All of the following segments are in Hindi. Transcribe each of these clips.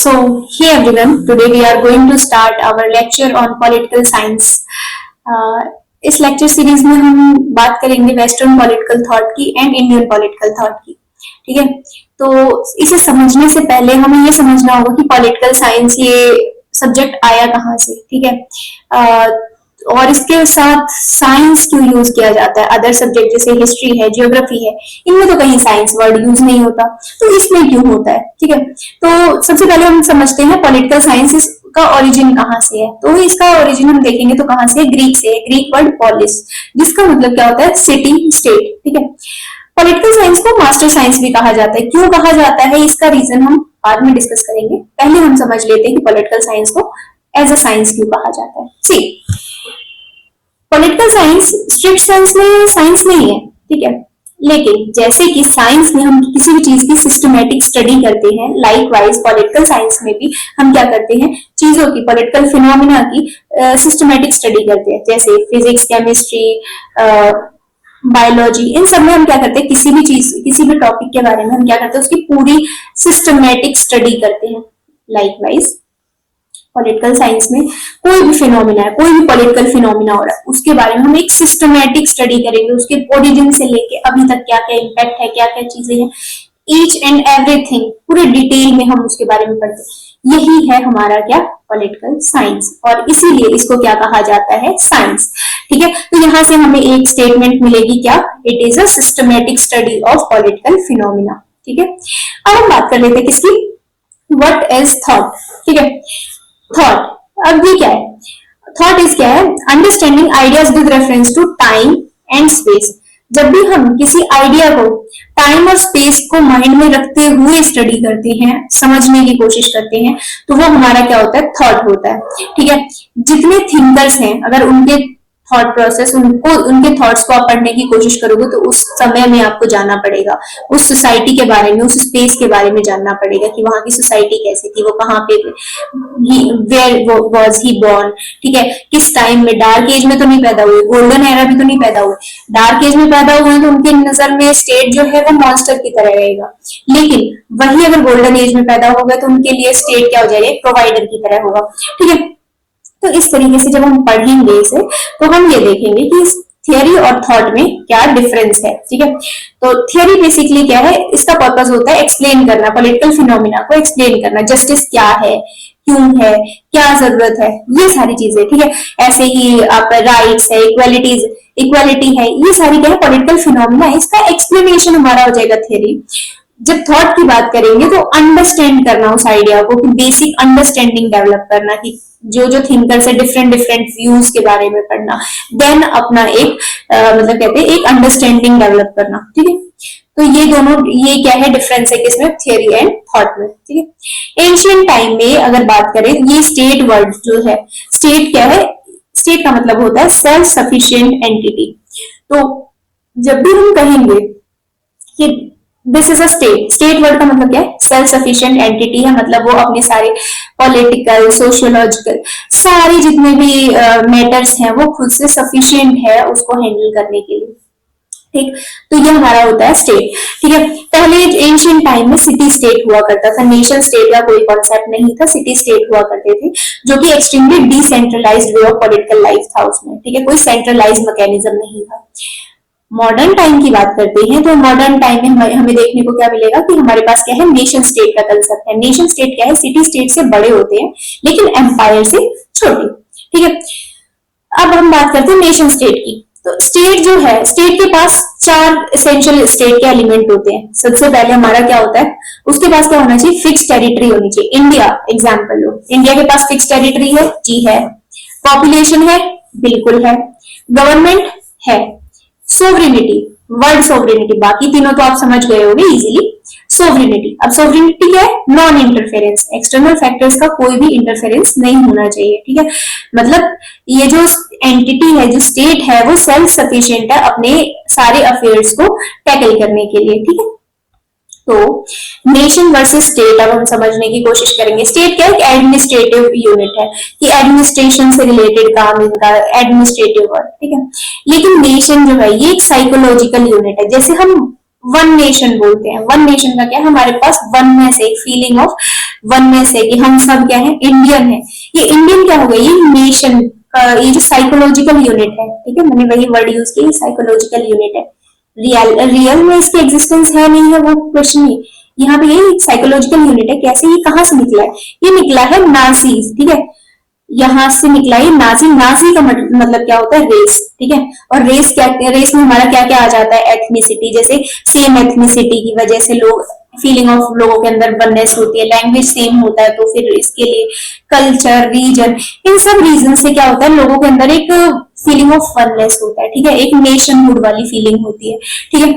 Hey everyone, today we are going to start our lecture on political science. इस लेक्चर सीरीज में हम बात करेंगे वेस्टर्न पॉलिटिकल थॉट की एंड इंडियन पॉलिटिकल थॉट की। ठीक है, तो इसे समझने से पहले हमें ये समझना होगा कि पॉलिटिकल साइंस ये सब्जेक्ट आया कहाँ से। ठीक है, और इसके साथ साइंस क्यों यूज किया जाता है। अदर सब्जेक्ट जैसे हिस्ट्री है, जियोग्राफी है, इनमें तो कहीं साइंस वर्ड यूज नहीं होता, तो इसमें क्यों होता है। ठीक है, तो सबसे पहले हम समझते हैं पॉलिटिकल साइंस का ओरिजिन कहाँ से है। तो इसका ओरिजिन हम देखेंगे तो कहाँ से है, ग्रीक से है। ग्रीक वर्ड पॉलिस, जिसका मतलब क्या होता है, सिटी स्टेट। ठीक है, पॉलिटिकल साइंस को मास्टर साइंस भी कहा जाता है। क्यों कहा जाता है इसका रीजन हम बाद में डिस्कस करेंगे, पहले हम समझ लेते हैं कि पॉलिटिकल साइंस को एज अ साइंस क्यों कहा जाता है। सी, पॉलिटिकल साइंस स्ट्रिक्ट सेंस में साइंस नहीं है। ठीक है, लेकिन जैसे कि साइंस में हम किसी भी चीज की सिस्टमेटिक स्टडी करते हैं, लाइक वाइज पॉलिटिकल साइंस में भी हम क्या करते हैं, चीजों की, पॉलिटिकल फिनोमिना की सिस्टमेटिक स्टडी करते हैं। जैसे फिजिक्स, केमिस्ट्री, बायोलॉजी, इन सब में हम क्या करते हैं, किसी भी चीज, किसी भी टॉपिक के बारे में हम क्या करते हैं, उसकी पूरी सिस्टमेटिक स्टडी करते हैं। लाइक वाइज पॉलिटिकल साइंस में कोई भी फिनोमिना है, कोई भी पॉलिटिकल फिनोमिना हो रहा है, उसके बारे में हम एक सिस्टमेटिक स्टडी करेंगे, उसके ओरिजिन से लेके अभी तक क्या क्या इम्पैक्ट है, क्या क्या चीजें हैं, ईच एंड एवरीथिंग पूरे डिटेल में हम उसके बारे में पढ़ते हैं। यही है हमारा क्या, पॉलिटिकल साइंस, और इसीलिए इसको क्या कहा जाता है, साइंस। ठीक है, तो यहां से हमें एक स्टेटमेंट मिलेगी, क्या, it is a systematic study of political phenomena. ठीक है, अब हम बात कर लेते हैं किसकी, व्हाट इज थॉट। ठीक है, थॉट, अब ये क्या है, थॉट इज क्या है, understanding ideas with reference to time and space. जब भी हम किसी आइडिया को टाइम और स्पेस को माइंड में रखते हुए स्टडी करते हैं, समझने की कोशिश करते हैं, तो वो हमारा क्या होता है, थॉट होता है। ठीक है, जितने थिंकर्स हैं, अगर उनके थॉट प्रोसेस, उनको, उनके थॉट्स को आप पढ़ने की कोशिश करोगे तो उस समय में आपको जाना पड़ेगा, उस सोसाइटी के बारे में, उस स्पेस के बारे में जानना पड़ेगा कि वहां की सोसाइटी कैसी थी, वो कहाँ पे, वेयर वाज ही बोर्न। ठीक है, किस टाइम में, डार्क एज में तो नहीं पैदा हुए, गोल्डन एरा भी तो नहीं पैदा हुए। डार्क एज में पैदा हुए तो उनके नजर में स्टेट जो है वो मॉन्स्टर की तरह रहेगा, लेकिन वही अगर गोल्डन एज में पैदा होगा तो उनके लिए स्टेट क्या हो जाएगा, प्रोवाइडर की तरह होगा। ठीक है, तो इस तरीके से जब हम पढ़ेंगे इसे तो हम ये देखेंगे कि इस थियरी और थॉट में क्या डिफरेंस है। ठीक है, तो थियरी बेसिकली क्या है, इसका पर्पस होता है एक्सप्लेन करना, पॉलिटिकल फिनोमिना को एक्सप्लेन करना, जस्टिस क्या है, क्यों है, क्या जरूरत है, ये सारी चीजें। ठीक है, ऐसे ही आप राइट्स है, इक्वालिटी है, ये सारी क्या है, पॉलिटिकल फिनोमिना है, इसका एक्सप्लेनेशन हमारा हो जाएगा थियरी। जब थॉट की बात करेंगे तो अंडरस्टैंड करना उस आइडिया को, बेसिक अंडरस्टैंडिंग डेवलप करना कि जो जो थिंकर्स है, डिफरेंट डिफरेंट व्यूज के बारे में पढ़ना, देन अपना एक मतलब कहते हैं एक अंडरस्टैंडिंग डेवलप करना। ठीक है, तो ये दोनों, ये क्या है, डिफरेंस है किसमें, थियरी एंड थॉट में। ठीक है, एंशियंट टाइम में अगर बात करें, ये स्टेट वर्ड जो है, स्टेट क्या है, स्टेट का मतलब होता है सेल्फ सफिशिएंट एंटिटी। तो जब भी हम कहेंगे कि this is a state, state word का मतलब क्या है, सेल्फ सफिशिएंट एंटिटी है, मतलब वो अपने सारे पॉलिटिकल, सोशियोलॉजिकल, सारे जितने भी मैटर्स हैं वो खुद से सफिशिएंट है उसको हैंडल करने के लिए। ठीक, तो ये हमारा होता है स्टेट। ठीक है, पहले एंशियंट टाइम में सिटी स्टेट हुआ करता था, नेशन स्टेट का कोई कॉन्सेप्ट नहीं था, सिटी स्टेट हुआ करते थे, जो कि extremely decentralised way of political life था उसमें। ठीक है, कोई सेंट्रलाइज मैकेनिज्म नहीं था। मॉडर्न टाइम की बात करते हैं तो मॉडर्न टाइम में हमें देखने को क्या मिलेगा कि हमारे पास क्या है, नेशन स्टेट का कंसेप्ट है। नेशन स्टेट क्या है, सिटी स्टेट से बड़े होते हैं लेकिन एम्पायर से छोटे। ठीक है, अब हम बात करते हैं नेशन स्टेट की। तो स्टेट जो है, स्टेट के पास 4 एसेंशियल स्टेट के एलिमेंट होते हैं। सबसे पहले हमारा क्या होता है, उसके पास क्या होना चाहिए, फिक्स टेरिटरी होनी चाहिए। इंडिया एग्जाम्पल लो, इंडिया के पास फिक्स टेरिटरी है, जी है। पॉपुलेशन है, बिल्कुल है। गवर्नमेंट है। सोवरेनिटी, वर्ड सोवरेनिटी, बाकी तीनों तो आप समझ गए होंगे इजीली। सोवरेनिटी, अब सोवरेनिटी क्या है, नॉन इंटरफेरेंस, एक्सटर्नल फैक्टर्स का कोई भी इंटरफेरेंस नहीं होना चाहिए। ठीक है, मतलब ये जो एंटिटी है, जो स्टेट है, वो सेल्फ सफिशिएंट है अपने सारे अफेयर्स को टैकल करने के लिए। ठीक है, तो नेशन वर्सेस स्टेट अब हम समझने की कोशिश करेंगे। स्टेट क्या है, एडमिनिस्ट्रेटिव यूनिट है, कि एडमिनिस्ट्रेशन से रिलेटेड काम इनका, एडमिनिस्ट्रेटिव वर्क। ठीक है, लेकिन नेशन जो है ये एक साइकोलॉजिकल यूनिट है। जैसे हम वन नेशन बोलते हैं। वन नेशन का क्या है, हमारे पास वननेस है, एक फीलिंग ऑफ वननेस है कि हम सब क्या है, इंडियन है। ये इंडियन क्या हो गया, ये नेशन का ये जो साइकोलॉजिकल यूनिट है, ठीक है, मैंने वही वर्ड यूज किया, साइकोलॉजिकल यूनिट है। रियल में इसकी एग्जिस्टेंस है नहीं है वो क्वेश्चन नहीं, यहाँ पे ये साइकोलॉजिकल यूनिट है। कैसे, ये कहाँ से निकला है, ये निकला है नाजीज, ठीक है, यहाँ से निकला ये नाजी। नाजी का मतलब क्या होता है, रेस, ठीक है। और रेस क्या, रेस में हमारा क्या क्या आ जाता है, एथनिसिटी, जैसे सेम एथनिसिटी की वजह से लोग, फीलिंग ऑफ लोगों के अंदर वननेस होती है, लैंग्वेज सेम होता है, तो फिर इसके लिए कल्चर, रीजन, इन सब रीजन से क्या होता है, लोगों के अंदर एक फीलिंग ऑफ वननेस होता है, ठीक है, एक नेशनहुड वाली फीलिंग होती है, ठीक है।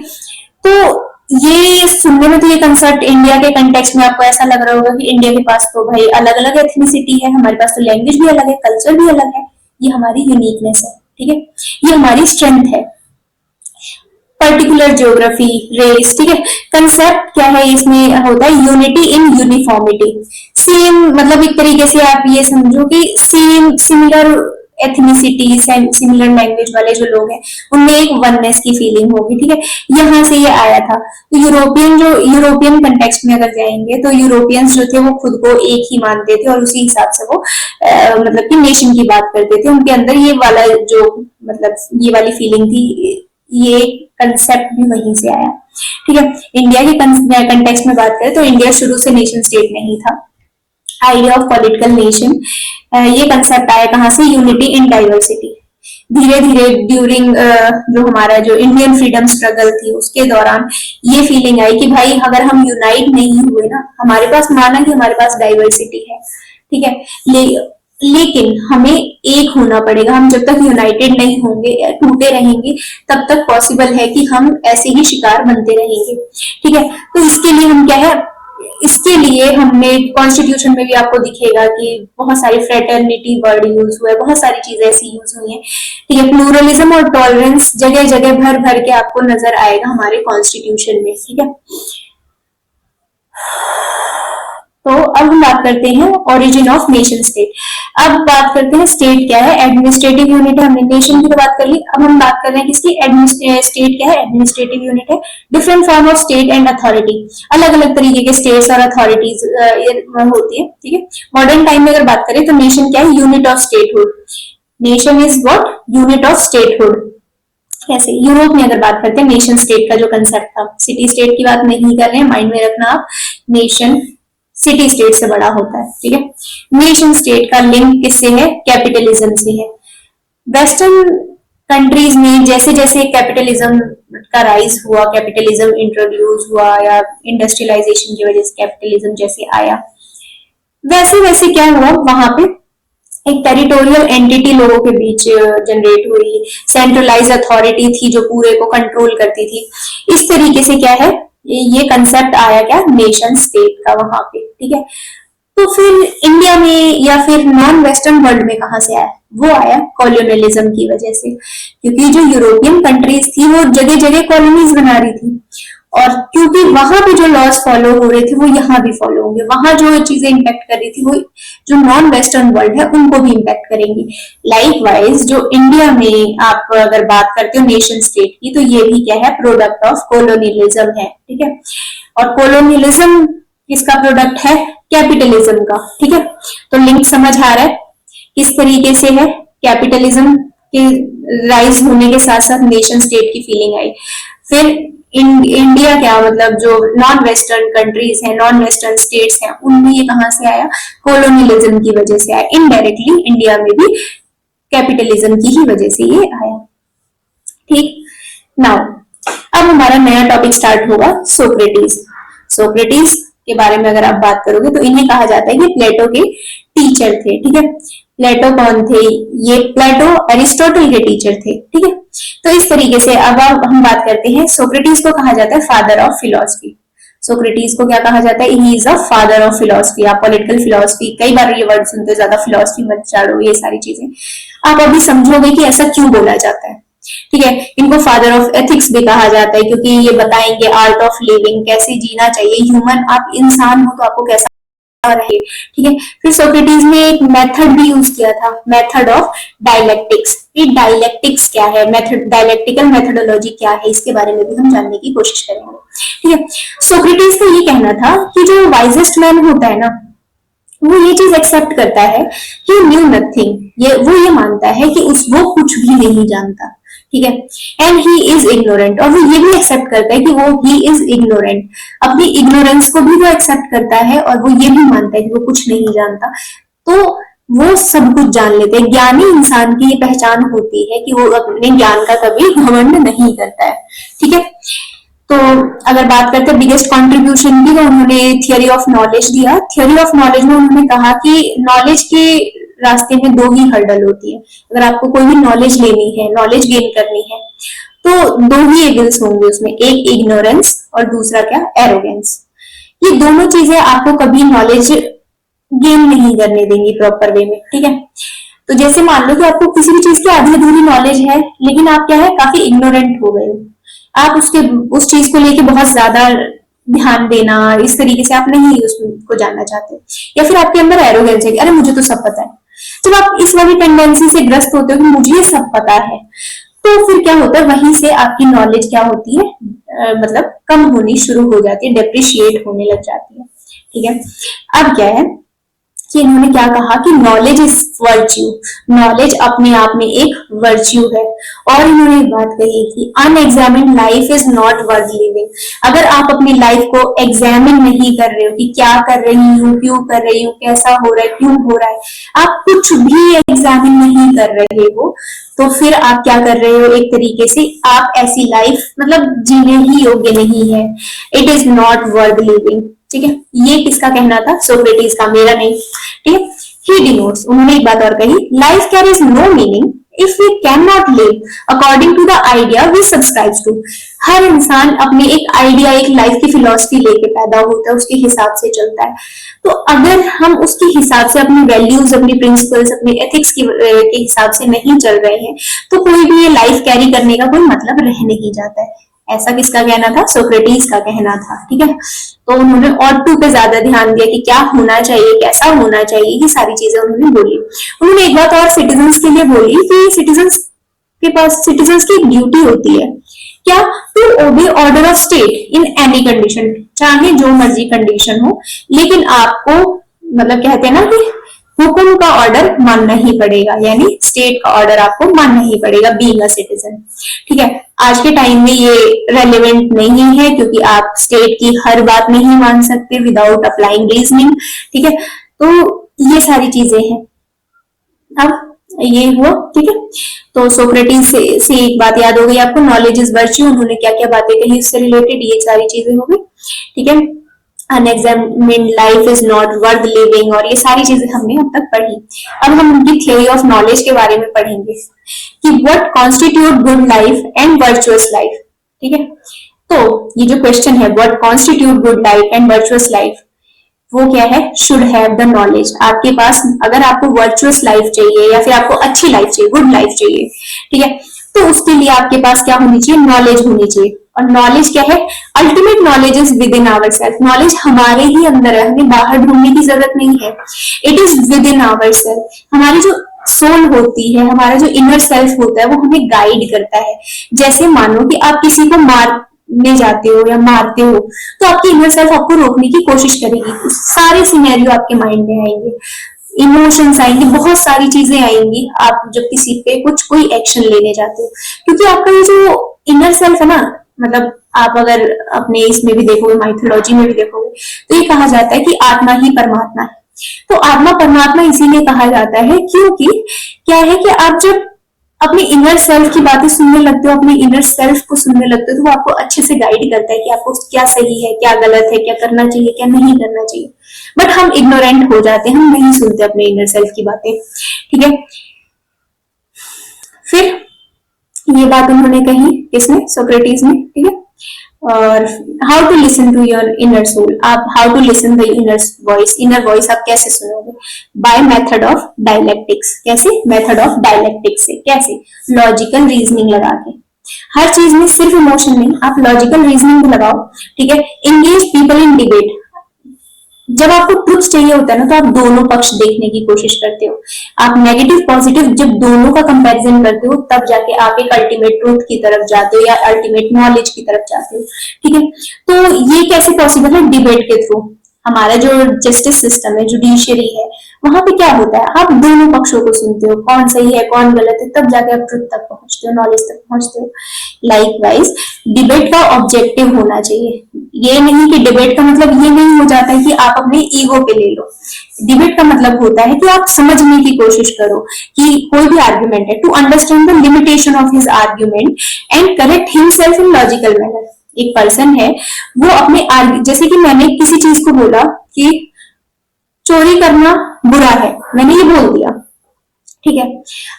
तो ये सुनने में तो ये कंसेप्ट इंडिया के कंटेक्स्ट में आपको ऐसा लग रहा होगा कि इंडिया के पास तो भाई अलग अलग एथनिसिटी है, हमारे पास तो लैंग्वेज भी अलग है, कल्चर भी अलग है, ये हमारी यूनिकनेस है, ठीक है, ये हमारी स्ट्रेंथ है। पर्टिकुलर ज्योग्राफी, रेस, ठीक है। कंसेप्ट क्या है, इसमें होता है यूनिटी इन यूनिफॉर्मिटी। सेम मतलब एक तरीके से आप ये समझो कि same similar ethnicity, similar language वाले जो लोग हैं उनमें एक वननेस की फीलिंग होगी, ठीक है, यहाँ से ये आया था। तो यूरोपियन कंटेक्स्ट में अगर जाएंगे तो यूरोपियंस जो थे वो खुद को एक ही मानते थे और उसी हिसाब से वो मतलब कि नेशन की बात करते थे। उनके अंदर ये वाला जो मतलब ये वाली फीलिंग थी, ये कंसेप्ट भी वहीं से आया, ठीक है। इंडिया के कंटेक्स्ट में बात करें तो इंडिया शुरू से नेशन स्टेट नहीं था। आइडिया ऑफ पॉलिटिकल नेशन, ये कंसेप्ट आया कहां से, यूनिटी इन डाइवर्सिटी। धीरे धीरे ड्यूरिंग जो हमारा जो इंडियन फ्रीडम स्ट्रगल थी उसके दौरान ये फीलिंग आई कि भाई अगर हम यूनाइट नहीं हुए ना, हमारे पास माना कि हमारे पास डाइवर्सिटी है, ठीक है, लेकिन हमें एक होना पड़ेगा। हम जब तक यूनाइटेड नहीं होंगे, टूटे रहेंगे, तब तक पॉसिबल है कि हम ऐसे ही शिकार बनते रहेंगे, ठीक है। तो इसके लिए हम क्या है, इसके लिए हमने कॉन्स्टिट्यूशन में भी आपको दिखेगा कि बहुत सारी फ्रेटर्निटी वर्ड यूज हुआ है, बहुत सारी चीजें ऐसी यूज हुई हैं, ठीक है। प्लूरलिज्म और टॉलरेंस जगह जगह भर भर के आपको नजर आएगा हमारे कॉन्स्टिट्यूशन में, ठीक है। तो अब हम बात करते हैं ओरिजिन ऑफ नेशन स्टेट। अब बात करते हैं स्टेट क्या है, एडमिनिस्ट्रेटिव यूनिट है। हमने नेशन की तो बात कर ली, अब हम बात कर रहे हैं किसकी, स्टेट क्या है, एडमिनिस्ट्रेटिव यूनिट है। Different form of state and authority, अलग अलग तरीके के स्टेट्स और अथॉरिटीज होती है, ठीक है। मॉडर्न टाइम में अगर बात करें तो नेशन क्या है, unit of statehood. Nation is what, unit of statehood. कैसे, यूरोप में अगर बात करते हैं नेशन स्टेट का जो कंसेप्ट था, सिटी स्टेट की बात नहीं कर रहे हैं, माइंड में रखना आप, नेशन सिटी स्टेट से बड़ा होता है, ठीक है। नेशन स्टेट का लिंक किससे है, कैपिटलिज्म से है। वेस्टर्न कंट्रीज में जैसे जैसे कैपिटलिज्म का राइज हुआ, कैपिटलिज्म इंट्रोड्यूस हुआ या इंडस्ट्रियलाइजेशन की वजह से कैपिटलिज्म जैसे आया, वैसे वैसे क्या हुआ, वहां पे एक टेरिटोरियल एंटिटी लोगों के बीच जनरेट हुई, सेंट्रलाइज अथॉरिटी थी जो पूरे को कंट्रोल करती थी। इस तरीके से क्या है, ये कंसेप्ट आया क्या, नेशन स्टेट का वहां पे, ठीक है। तो फिर इंडिया में या फिर नॉन वेस्टर्न वर्ल्ड में कहां से आया, वो आया कॉलोनियलिज्म की वजह से, क्योंकि जो यूरोपियन कंट्रीज थी वो जगह जगह कॉलोनीज बना रही थी, और क्योंकि वहां पे जो लॉज फॉलो हो रहे थे वो यहाँ भी फॉलो होंगे, वहां जो चीजें इम्पैक्ट कर रही थी वो जो नॉन वेस्टर्न वर्ल्ड है उनको भी इम्पैक्ट करेंगी। लाइक वाइज जो इंडिया में आप अगर बात करते हो नेशन स्टेट की, तो ये भी क्या है, प्रोडक्ट ऑफ कोलोनियलिज्म है, ठीक है। और कोलोनियलिज्म किसका प्रोडक्ट है, कैपिटलिज्म का, ठीक है। तो लिंक समझ आ रहा है किस तरीके से है, कैपिटलिज्म के राइज होने के साथ साथ नेशन स्टेट की फीलिंग आई। फिर इंडिया क्या मतलब जो नॉन वेस्टर्न कंट्रीज हैं, नॉन वेस्टर्न स्टेट्स हैं, उनमें ये कहां से आया, कोलोनियलिज्म की वजह से आया। इनडायरेक्टली इंडिया में भी कैपिटलिज्म की ही वजह से ये आया, ठीक। नाउ अब हमारा नया टॉपिक स्टार्ट होगा, सोक्रेटिस। सोक्रेटिस के बारे में अगर आप बात करोगे तो इन्हें कहा जाता है कि प्लेटो के टीचर थे, ठीक है। प्लेटो कौन थे, ये प्लेटो एरिस्टोटल के टीचर थे, ठीक है। तो इस तरीके से अब हम बात करते हैं, सोक्रेटिस को कहा जाता है फादर ऑफ फिलोसफी। सोक्रेटिस को क्या कहा जाता है, he is a father of philosophy. आप पॉलिटिकल फिलोसफी कई बार ये वर्ड सुनते हो, ज्यादा फिलोसफी मत चाड़ो, ये सारी चीजें आप अभी समझोगे कि ऐसा क्यों बोला जाता है, ठीक है। इनको फादर ऑफ एथिक्स भी कहा जाता है क्योंकि ये बताएंगे आर्ट ऑफ लिविंग, कैसे जीना चाहिए ह्यूमन, आप इंसान हो तो आपको कैसा रहे, ठीक है। फिर सोक्रेटिस ने एक मेथड भी यूज किया था, मेथड ऑफ डायलेक्टिक्स। ये डायलेक्टिक्स क्या है, मेथड, डायलेक्टिकल मेथोडोलॉजी क्या है, इसके बारे में भी हम जानने की कोशिश करेंगे, ठीक है। सोक्रेटिस का ये कहना था कि जो वाइजेस्ट मैन होता है ना, वो ये चीज एक्सेप्ट करता है कि न्यू नथिंग, वो ये मानता है कि वो कुछ भी नहीं जानता, ठीक है। एंड ही इज इग्नोरेंट, और वो ये भी एक्सेप्ट करता है कि ही इज इग्नोरेंट, अपनी इग्नोरेंस को भी वो एक्सेप्ट करता है और वो ये भी मानता है कि वो कुछ नहीं जानता। तो वो सब कुछ जान लेते हैं। ज्ञानी इंसान की ये पहचान होती है कि वो अपने ज्ञान का कभी घमंड नहीं करता है, ठीक है। तो अगर बात करते हैं बिगेस्ट कंट्रीब्यूशन की, तो उन्होंने थियोरी ऑफ नॉलेज दिया। थियोरी ऑफ नॉलेज में उन्होंने कहा कि नॉलेज के रास्ते में दो ही हर्डल होती है। अगर आपको कोई भी नॉलेज लेनी है, नॉलेज गेन करनी है, तो दो ही एविल्स होंगे उसमें, एक इग्नोरेंस और दूसरा क्या, एरोगेंस। ये दोनों चीजें आपको कभी नॉलेज गेन नहीं करने देंगी प्रॉपर वे में, ठीक है। तो जैसे मान लो कि आपको किसी भी चीज की आधी अधूरी नॉलेज है, लेकिन आप क्या है, काफी इग्नोरेंट हो गए हो, आप उस चीज को लेके बहुत ज्यादा ध्यान देना, इस तरीके से आप नहीं उसको जानना चाहते, या फिर आपके अंदर एरोगेंस है कि अरे मुझे तो सब पता है। जब आप इस वाली टेंडेंसी से ग्रस्त होते हो कि मुझे सब पता है, तो फिर क्या होता है, वहीं से आपकी नॉलेज क्या होती है, मतलब कम होनी शुरू हो जाती है, डेप्रिशिएट होने लग जाती है, ठीक है। अब क्या है कि इन्होंने क्या कहा कि नॉलेज इज वर्च्यू, नॉलेज अपने आप में एक वर्च्यू है। और इन्होंने एक बात कही कि unexamined life is not worth living. अगर आप अपनी लाइफ को एग्जामिन नहीं कर रहे हो कि क्या कर रही हूँ, क्यों कर रही हूँ, कैसा हो रहा है, क्यों हो रहा है, आप कुछ भी एग्जामिन नहीं कर रहे हो, तो फिर आप क्या कर रहे हो, एक तरीके से आप ऐसी लाइफ मतलब जीने ही योग्य नहीं है। It is not worth living, ठीक है। ये किसका कहना था, सोक्रेटिस का, मेरा नहीं, ठीक है। ही डिनोट्स, उन्होंने एक बात और कही, life carries no meaning if we cannot live according to the idea we subscribe to. हर इंसान अपने एक आइडिया, एक लाइफ की फिलॉसफी लेके पैदा होता है, उसके हिसाब से चलता है। तो अगर हम उसके हिसाब से अपनी वैल्यूज, अपनी प्रिंसिपल्स, अपनी एथिक्स के हिसाब से नहीं चल रहे हैं, तो कोई भी ये लाइफ कैरी करने का कोई मतलब रह नहीं जाता है। ऐसा किसका कहना था, सोक्रेटिस का कहना था, ठीक है। तो उन्होंने ऑटू पे ज्यादा ध्यान दिया कि क्या होना चाहिए, कैसा होना चाहिए, ये सारी चीजें उन्होंने बोली। उन्होंने एक बात और सिटीजन्स के लिए बोली कि सिटीजन्स के पास, सिटीजन्स की ड्यूटी होती है क्या, to obey order of state in any condition, चाहे जो मर्जी कंडीशन हो, लेकिन आपको मतलब कहते हैं ना कि हुक्म का ऑर्डर मानना ही पड़ेगा, यानी स्टेट का ऑर्डर आपको मानना ही पड़ेगा बीइंग अ सिटीजन, ठीक है। आज के टाइम में ये रेलेवेंट नहीं है, क्योंकि आप स्टेट की हर बात नहीं मान सकते विदाउट अप्लाइंग रीजनिंग, ठीक है। तो ये सारी चीजें हैं। अब ये हुआ, ठीक है। तो सोक्रेटिस से एक बात याद हो गई आपको, नॉलेज इज वर्च्यू, उन्होंने क्या क्या बातें कही उससे रिलेटेड, ये सारी चीजें हो गई, ठीक है। Unexamined life is not worth living, और ये सारी चीजें हमने अब तक पढ़ी। अब हम उनकी थियोरी ऑफ नॉलेज के बारे में पढ़ेंगे कि what constitute good life and virtuous life, ठीक है। तो ये जो क्वेश्चन है, what constitute good life and virtuous life, वो क्या है, शुड हैव द नॉलेज। आपके पास अगर आपको वर्चुअस लाइफ चाहिए या फिर आपको अच्छी लाइफ चाहिए, गुड लाइफ चाहिए, ठीक है, तो उसके लिए आपके पास क्या होनी चाहिए, नॉलेज होनी चाहिए। और नॉलेज क्या है, ultimate knowledge is within our self, knowledge हमारे ही अंदर है, हमें बाहर ढूंढने की जरूरत नहीं है। It is within our self, हमारी जो सोल होती है, हमारा जो इनर सेल्फ होता है, वो हमें गाइड करता है। जैसे मानो कि आप किसी को मारने जाते हो या मारते हो, तो आपकी इनर सेल्फ आपको रोकने की कोशिश करेगी, सारे सिनेरियो आपके माइंड में आएंगे, इमोशंस आएंगे, बहुत सारी चीजें आएंगी आप जब किसी पे कोई एक्शन लेने जाते हो, क्योंकि आपका ये जो इनर सेल्फ है ना, मतलब आप अगर अपने इसमें भी देखोगे, माइथोलॉजी में भी देखोगे, तो ये कहा जाता है कि आत्मा ही परमात्मा है। तो आत्मा परमात्मा इसीलिए कहा जाता है क्योंकि क्या है कि आप जब अपने इनर सेल्फ की बातें सुनने लगते हो, अपने इनर सेल्फ को सुनने लगते हो, तो वो आपको अच्छे से गाइड करता है कि आपको क्या सही है, क्या गलत है, क्या करना चाहिए, क्या नहीं करना चाहिए। बट हम इग्नोरेंट हो जाते हैं, हम नहीं सुनते अपने इनर सेल्फ की बातें, ठीक है। फिर ये बात उन्होंने कही, इसमें सोक्रेटिस ने, ठीक है। और how to listen to your inner soul, आप how to listen the inner voice आप कैसे सुनोगे, बाय मेथड ऑफ डायलेक्टिक्स। कैसे, मेथड ऑफ डायलेक्टिक्स से, कैसे, लॉजिकल रीजनिंग लगा के। हर चीज में सिर्फ इमोशन नहीं, आप लॉजिकल रीजनिंग भी लगाओ, ठीक है। एंगेज पीपल इन डिबेट, जब आपको ट्रुथ चाहिए होता है ना, तो आप दोनों पक्ष देखने की कोशिश करते हो। आप नेगेटिव पॉजिटिव जब दोनों का कंपैरिजन करते हो, तब जाके आप एक अल्टीमेट ट्रुथ की तरफ जाते हो या अल्टीमेट नॉलेज की तरफ जाते हो। ठीक है, तो ये कैसे पॉसिबल है? डिबेट के थ्रू। हमारा जो जस्टिस सिस्टम है, जुडिशियरी है, वहां पे क्या होता है, आप दोनों पक्षों को सुनते हो, कौन सही है कौन गलत है, तब जाके आप ट्रुथ तक पहुंचते हो, नॉलेज तक पहुंचते हो। लाइकवाइज डिबेट का ऑब्जेक्टिव होना चाहिए। ये नहीं कि डिबेट का मतलब ये नहीं हो जाता है कि आप अपने ईगो पे ले लो। डिबेट का मतलब होता है कि आप समझने की कोशिश करो कि कोई भी आर्ग्यूमेंट है, to understand the limitation of his argument and correct himself in logical manner. एक पर्सन है, वो अपने जैसे कि मैंने किसी चीज को बोला कि चोरी करना बुरा है, मैंने ये बोल दिया, ठीक है।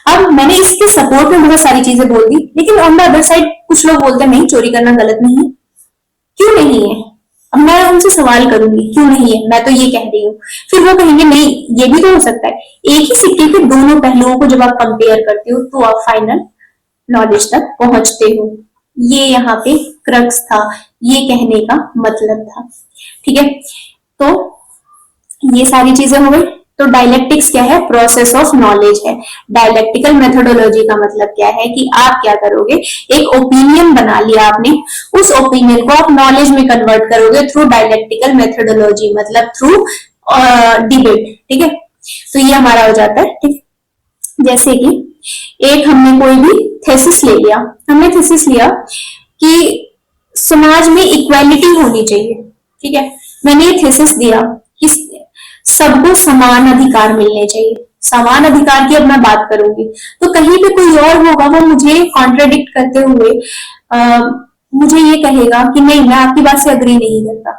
अब मैंने इसके सपोर्ट में बहुत सारी चीजें बोल दी, लेकिन ऑन द अदर साइड कुछ लोग बोलते हैं नहीं, चोरी करना गलत नहीं है। क्यों नहीं है? अब मैं उनसे सवाल करूंगी क्यों नहीं है, मैं तो ये कह रही हूँ। फिर वो कहेंगे नहीं, ये भी तो हो सकता है। एक ही सिक्के के दोनों पहलुओं को जब आप कंपेयर करते हो, तो आप फाइनल नॉलेज तक पहुंचते हो। ये यहाँ पे क्रक्स था, ये कहने का मतलब था। ठीक है, तो ये सारी चीजें हो गई। तो डायलेक्टिक्स क्या है? प्रोसेस ऑफ नॉलेज है। डायलेक्टिकल मेथोडोलॉजी का मतलब क्या है कि आप क्या करोगे, एक ओपिनियन बना लिया आपने, उस ओपिनियन को आप नॉलेज में कन्वर्ट करोगे थ्रू डायलेक्टिकल मेथोडोलॉजी, मतलब थ्रू डिबेट। ठीक है, तो ये हमारा हो जाता है। ठीक, जैसे कि एक हमने कोई भी थेसिस ले लिया, हमने थेसिस लिया कि समाज में इक्वालिटी होनी चाहिए। ठीक है, मैंने ये थेसिस दिया कि सबको समान अधिकार मिलने चाहिए। समान अधिकार की अब मैं बात करूंगी, तो कहीं पे कोई और होगा, वो मुझे कॉन्ट्रडिक्ट करते हुए मुझे ये कहेगा कि नहीं, मैं आपकी बात से अग्री नहीं करता।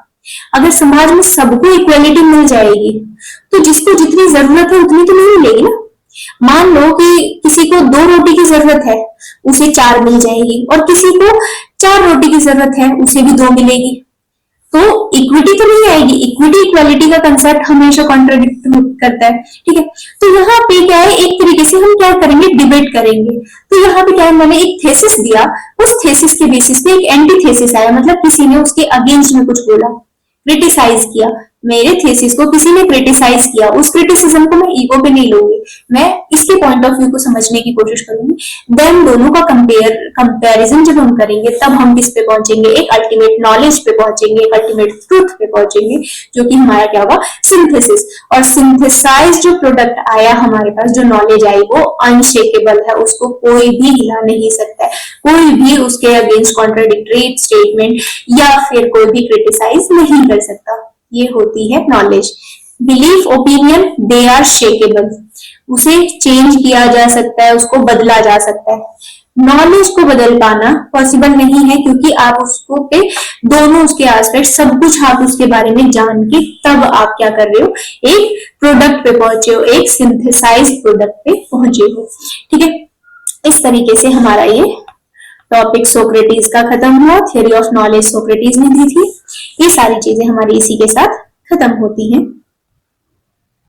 अगर समाज में सबको इक्वालिटी मिल जाएगी, तो जिसको जितनी जरूरत है उतनी तो नहीं मिलेगी ना। मान लो कि किसी को 2 रोटी की जरूरत है, उसे 4 मिल जाएगी, और किसी को 4 रोटी की जरूरत है, उसे भी 2 मिलेगी। तो इक्विटी तो नहीं आएगी। इक्विटी इक्वालिटी का कंसेप्ट हमेशा कॉन्ट्रडिक्ट करता है। ठीक है, तो यहाँ पे क्या है, एक तरीके से हम क्या करेंगे, डिबेट करेंगे। तो यहाँ पे क्या है, मैंने एक थेसिस दिया, उस थेसिस के बेसिस पे एक एंटी थेसिस आया, मतलब किसी ने उसके अगेंस्ट में कुछ बोला, क्रिटिसाइज किया। मेरे थेसिस को किसी ने क्रिटिसाइज किया, उस क्रिटिसिज्म को मैं ईगो पे नहीं लूंगी, मैं इसके पॉइंट ऑफ व्यू को समझने की कोशिश करूंगी। देन दोनों का कंपैरिजन जब हम करेंगे, तब हम किस पे पहुंचेंगे, एक अल्टीमेट नॉलेज पे पहुंचेंगे, एक अल्टीमेट ट्रूथ पे पहुंचेंगे, जो कि हमारा क्या होगा, सिंथेसिस। और सिंथेसाइज जो प्रोडक्ट आया हमारे पास, जो नॉलेज आई, वो अनशेकेबल है, उसको कोई भी हिला नहीं सकता है, कोई भी उसके अगेंस्ट कॉन्ट्राडिक्टरी स्टेटमेंट या फिर कोई भी क्रिटिसाइज नहीं कर सकता। ये होती है knowledge. Belief, opinion, they are shakeable, उसे चेंज किया जा सकता है, उसको बदला जा सकता है। नॉलेज को बदल पाना पॉसिबल नहीं है, क्योंकि आप उसको पे दोनों उसके एस्पेक्ट सब कुछ आप उसके बारे में जान के तब आप क्या कर रहे हो, एक प्रोडक्ट पे पहुंचे हो, एक सिंथेसाइज प्रोडक्ट पे पहुंचे हो। ठीक है, इस तरीके से हमारा ये टॉपिक सोक्रेटिस का खत्म हुआ। थ्योरी ऑफ नॉलेज सोक्रेटिस ने दी थी। ये सारी चीजें हमारी इसी के साथ खत्म होती हैं।